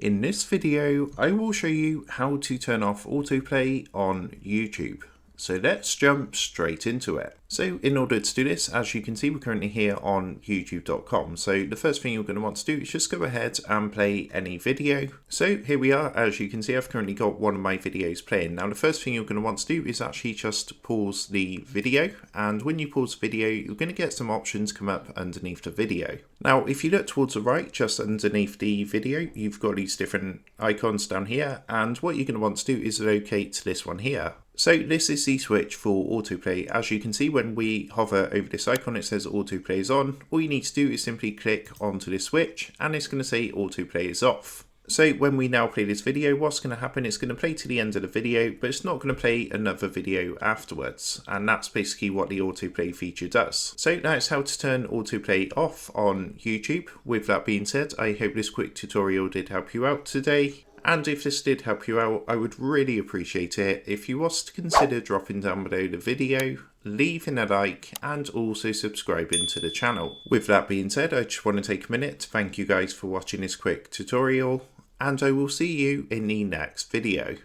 In this video, I will show you how to turn off autoplay on YouTube. So let's jump straight into it. So in order to do this, as you can see, we're currently here on youtube.com. So the first thing you're going to want to do is just go ahead and play any video. So here we are. As you can see, I've currently got one of my videos playing. Now the first thing you're going to want to do is actually just pause the video. And when you pause the video, you're going to get some options come up underneath the video. Now, if you look towards the right, just underneath the video, you've got these different icons down here. And what you're going to want to do is locate this one here. So this is the switch for autoplay. As you can see, when we hover over this icon, it says autoplay is on. All you need to do is simply click onto this switch and it's going to say autoplay is off. So when we now play this video, what's going to happen? It's going to play to the end of the video, but it's not going to play another video afterwards. And that's basically what the autoplay feature does. So that's how to turn autoplay off on YouTube. With that being said, I hope this quick tutorial did help you out today. And if this did help you out, I would really appreciate it if you was to consider dropping down below the video, leaving a like, and also subscribing to the channel. With that being said, I just want to take a minute to thank you guys for watching this quick tutorial, and I will see you in the next video.